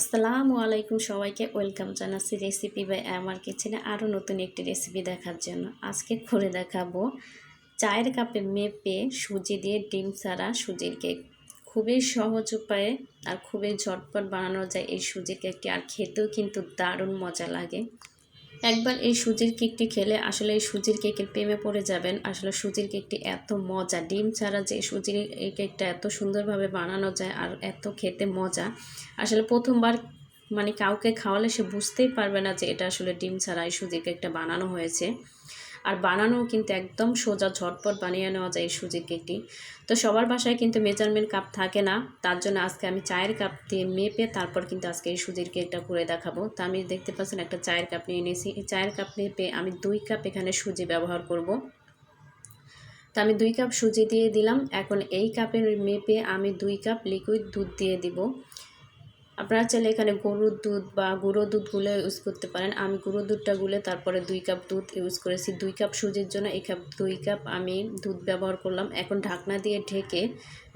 আসসালামু আলাইকুম সবাইকে ওয়েলকাম জানাচ্ছি রেসিপি বাই আমার কিচেনে আরও নতুন একটি রেসিপি দেখার জন্য। আজকে করে দেখাবো চায়ের কাপে মেপে সুজি দিয়ে ডিম ছাড়া সুজির কেক। খুবই সহজ উপায়ে আর খুবই ঝটপট বানানো যায় এই সুজির কেকটি, আর খেতেও কিন্তু দারুণ মজা লাগে। একবার এই সুজির কেকটি খেলে আসলে এই সুজির কেকের প্রেমে পড়ে যাবেন। আসলে সুজির কেকটি এত মজা, ডিম ছাড়া যে সুজির এই কেকটা এত সুন্দরভাবে বানানো যায় আর এত খেতে মজা, আসলে প্রথমবার কাউকে খাওয়ালে সে বুঝতেই পারবে না যে এটা আসলে ডিম ছাড়া এই সুজির কেকটা বানানো হয়েছে। আর বানানোও কিন্তু একদম সোজা, ঝটপট বানিয়ে নেওয়া যায় এই সুজির কেকটি। তো সবার বাসায় কিন্তু মেজারমেন্ট কাপ থাকে না, তার জন্য আজকে আমি চায়ের কাপ দিয়ে মেপে তারপর কিন্তু আজকে এই সুজির কেকটা করে দেখাবো। তো আমি দেখতে পাচ্ছেন একটা চায়ের কাপ নিয়ে নিয়েছি। এই চায়ের কাপ মেপে আমি 2 কাপ এখানে সুজি ব্যবহার করব। তো আমি 2 কাপ সুজি দিয়ে দিলাম। এখন এই কাপের মেপে আমি 2 কাপ লিকুইড দুধ দিয়ে দিব। আপনারা চাইলে এখানে গরুর দুধ বা গুঁড়ো দুধ গুলে ইউজ করতে পারেন। আমি গুঁড়ো দুধটা গুলে তারপরে 2 কাপ দুধ ইউজ করেছি। 2 কাপ সুজির জন্য 2 কাপ আমি দুধ ব্যবহার করলাম। এখন ঢাকনা দিয়ে ঢেকে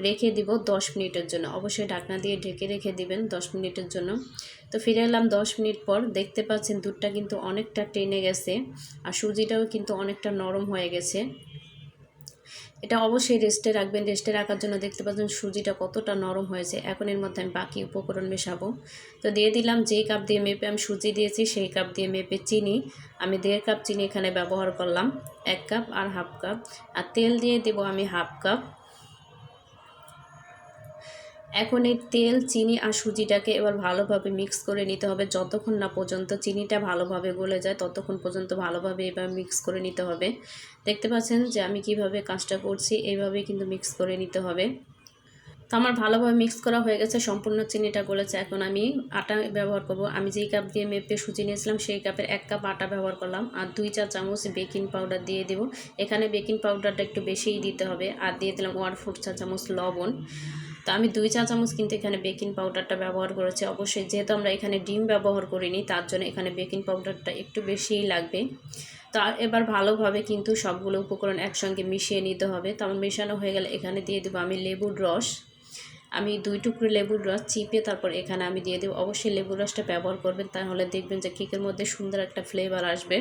রেখে দিব 10 মিনিটের জন্য। অবশ্যই ঢাকনা দিয়ে ঢেকে রেখে দিবেন 10 মিনিটের জন্য। তো ফিরে এলাম 10 মিনিট পর। দেখতে পাচ্ছেন দুধটা কিন্তু অনেকটা টেনে গেছে আর সুজিটাও কিন্তু অনেকটা নরম হয়ে গেছে। এটা অবশ্যই রেস্টে রাখবেন। রেস্টে রাখার জন্য দেখতে পাচ্ছেন সুজিটা কতটা নরম হয়েছে। এখন এর মধ্যে আমি বাকি উপকরণ মেশাবো। তো দিয়ে দিলাম যেই কাপ দিয়ে মেপে আমি সুজি দিয়েছি সেই কাপ দিয়ে মেপে চিনি। আমি 1.5 কাপ চিনি এখানে ব্যবহার করলাম, 1 কাপ আর হাফ কাপ। আর তেল দিয়ে দেব আমি হাফ কাপ। এখন এই তেল, চিনি আর সুজিটাকে এবার ভালোভাবে মিক্স করে নিতে হবে। যতক্ষণ না পর্যন্ত চিনিটা ভালোভাবে গলে যায় ততক্ষণ পর্যন্ত ভালোভাবে এবার মিক্স করে নিতে হবে। দেখতে পাচ্ছেন যে আমি কিভাবে কাজটা করছি, এইভাবেই কিন্তু মিক্স করে নিতে হবে। তো আমার ভালোভাবে মিক্স করা হয়ে গেছে, সম্পূর্ণ চিনিটা গলেছে। এখন আমি আটা ব্যবহার করব। আমি যেই কাপ দিয়ে মেপে সুজি নিয়েছিলাম সেই কাপের 1 কাপ আটা ব্যবহার করলাম আর 2 চা চামচ বেকিং পাউডার দিয়ে দেব। এখানে বেকিং পাউডারটা একটু বেশিই দিতে হবে। আর দিয়ে দিলাম 1/4 চা চামচ লবণ। তো আমি 2 চা চামচ কিন্তু এখানে বেকিং পাউডারটা ব্যবহার করেছি। অবশ্যই যেহেতু আমরা এখানে ডিম ব্যবহার করিনি তার জন্য এখানে বেকিং পাউডারটা একটু বেশিই লাগবে। তো এবার ভালোভাবে কিন্তু সবগুলো উপকরণ একসঙ্গে মিশিয়ে নিতে হবে। তো আমার মেশানো হয়ে গেলে এখানে দিয়ে দেবো আমি লেবুর রস। আমি 2 টুকরো লেবুর রস চিপে তারপর এখানে আমি দিয়ে দেবো। অবশ্যই লেবুর রসটা ব্যবহার করবেন, তাহলে দেখবেন যে কেকের মধ্যে সুন্দর একটা ফ্লেভার আসবে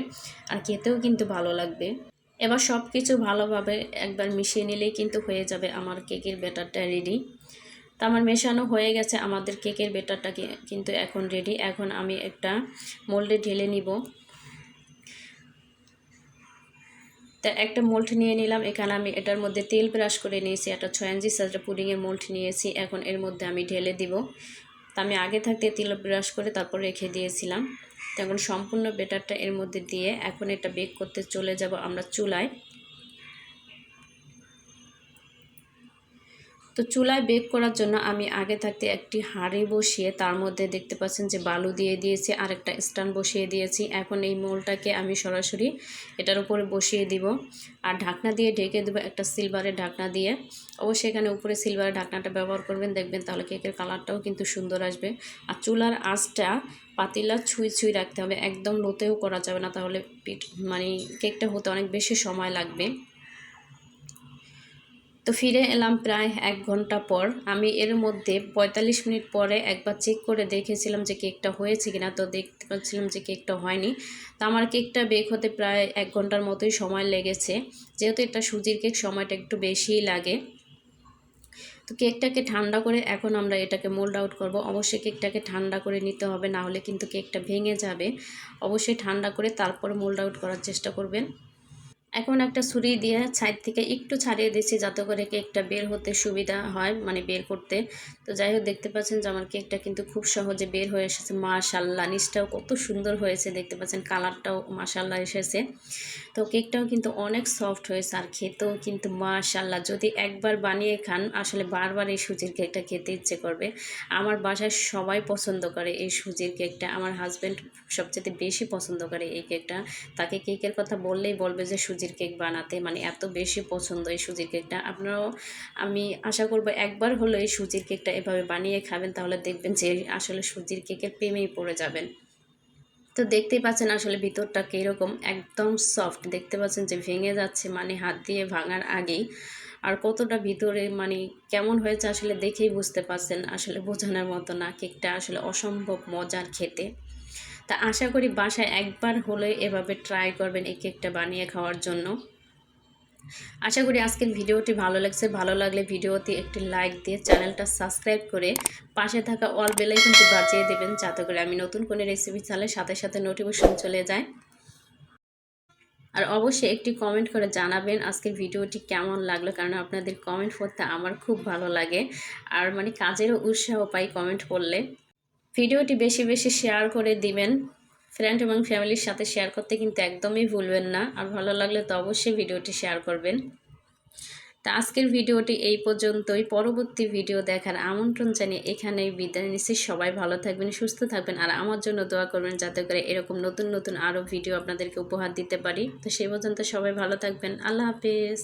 আর খেতেও কিন্তু ভালো লাগবে। এবার সব কিছু ভালোভাবে একবার মিশিয়ে নিলেই কিন্তু হয়ে যাবে আমার কেকের ব্যাটারটা রেডি। তো আমার মেশানো হয়ে গেছে, আমাদের কেকের ব্যাটারটা কিন্তু এখন রেডি। এখন আমি একটা মোল্ডে ঢেলে নিব। তা একটা মোল্ড নিয়ে নিলাম। এখানে আমি এটার মধ্যে তেল ব্রাশ করে নিয়েছি। একটা 6 ইঞ্চি সাইজের পুডিংয়ের মোল্ড নিয়েছি। এখন এর মধ্যে আমি ঢেলে দিব। তা আমি আগে থাকতে তেল ব্রাশ করে তারপর রেখে দিয়েছিলাম। তো এখন সম্পূর্ণ ব্যাটারটা এর মধ্যে দিয়ে এখন এটা বেক করতে চলে যাব আমরা চুলায়। তো চুলায় বেক করার জন্য আমি আগে থাকতে একটি হাঁড়ি বসিয়ে তার মধ্যে দেখতে পাচ্ছেন যে বালু দিয়ে দিয়েছি আর একটা স্ট্যান্ড বসিয়ে দিয়েছি। এখন এই মোলটাকে আমি সরাসরি এটার উপরে বসিয়ে দিব আর ঢাকনা দিয়ে ঢেকে দেবো একটা সিলভারের ঢাকনা দিয়ে। অবশ্যই এখানে উপরে সিলভারের ঢাকনাটা ব্যবহার করবেন, দেখবেন তাহলে কেকের কালারটাও কিন্তু সুন্দর আসবে। আর চুলার আঁচটা পাতিলা ছুঁই ছুঁই রাখতে হবে, একদম লোতেও করা যাবে না, তাহলে কেকটা হতে অনেক বেশি সময় লাগবে। তো ফিরে এলাম প্রায় 1 ঘন্টা পর। আমি এর মধ্যে 45 মিনিট পরে একবার চেক করে দেখেছিলাম যে কেকটা হয়েছে কিনা। তো দেখতে পাচ্ছিলাম যে কেকটা হয়নি। তো আমার কেকটা বেক হতে প্রায় 1 ঘন্টার মতোই সময় লেগেছে। যেহেতু এটা সুজির কেক সময়টা একটু বেশিই লাগে। তো কেকটাকে ঠান্ডা করে এখন আমরা এটাকে মোল্ড আউট করব। অবশ্যই কেকটাকে ঠান্ডা করে নিতে হবে, না হলে কিন্তু কেকটা ভেঙে যাবে। অবশ্যই ঠান্ডা করে তারপরে মোল্ড আউট করার চেষ্টা করবেন। এখন একটা ছুরি দিয়ে সাইড থেকে একটু ছাড়িয়ে দিচ্ছি যাতে করে কেকটা বের হতে সুবিধা হয়, বের করতে। তো যাই হোক দেখতে পাচ্ছেন যে আমার কেকটা কিন্তু খুব সহজে বের হয়ে এসেছে। মাশাআল্লাহ, নিচটাও কত সুন্দর হয়েছে, দেখতে পাচ্ছেন কালারটাও মাশাআল্লাহ এসেছে। তো কেকটাও কিন্তু অনেক সফট হয়েছে আর খেতেও কিন্তু মাশাআল্লাহ। যদি একবার বানিয়ে খান আসলে বারবার এই সুজির কেকটা খেতে ইচ্ছে করবে। আমার বাসায় সবাই পছন্দ করে এই সুজির কেকটা। আমার হাজব্যান্ড সবচেয়ে বেশি পছন্দ করে এই কেকটা। তাকে কেকের কথা বললেই বলবে যে সুজির কেক বানাতে, এত বেশি পছন্দ এই সুজির কেকটা। আপনারাও, আমি আশা করব একবার হলো এই সুজির কেকটা এভাবে বানিয়ে খাবেন, তাহলে দেখবেন যে আসলে সুজির কেকের প্রেমেই পড়ে যাবেন। তো দেখতেই পাচ্ছেন আসলে ভিতরটা কীরকম, একদম সফট। দেখতে পাচ্ছেন যে ভেঙে যাচ্ছে, হাত দিয়ে ভাঙার আগেই। আর কতটা ভিতরে মানে কেমন হয়েছে আসলে দেখেই বুঝতে পারছেন, আসলে বোঝানোর মতো না। কেকটা আসলে অসম্ভব মজার খেতে। তা আশা করি বাসায় একবার হলে এভাবে ট্রাই করবেন এই কেকটা বানিয়ে খাওয়ার জন্য। আশা করি আজকের ভিডিওটি ভালো লাগছে। ভালো লাগলে ভিডিওতে একটি লাইক দিয়ে চ্যানেলটা সাবস্ক্রাইব করে পাশে থাকা অল বেল আইকনটি বাজিয়ে দেবেন, যাতে করে আমি নতুন কোনো রেসিপি চাইলে সাথে সাথে নোটিফিকেশন চলে যায়। আর অবশ্যই একটি কমেন্ট করে জানাবেন আজকের ভিডিওটি কেমন লাগলো, কারণ আপনাদের কমেন্ট পড়তে আমার খুব ভালো লাগে। আর মানে কাজেরও উৎসাহ পাই কমেন্ট করলে। ভিডিওটি বেশি বেশি শেয়ার করে দিবেন, ফ্রেন্ড এবং ফ্যামিলির সাথে শেয়ার করতে কিন্তু একদমই ভুলবেন না। আর ভালো লাগলে তো অবশ্যই ভিডিওটি শেয়ার করবেন। তা আজকের ভিডিওটি এই পর্যন্তই। পরবর্তী ভিডিও দেখার আমন্ত্রণ জানিয়ে এখানেই বিদায় নিচ্ছি। সবাই ভালো থাকবেন, সুস্থ থাকবেন, আর আমার জন্য দোয়া করবেন যাতে করে এরকম নতুন নতুন আরও ভিডিও আপনাদেরকে উপহার দিতে পারি। তো সেই পর্যন্ত সবাই ভালো থাকবেন। আল্লাহ হাফেজ।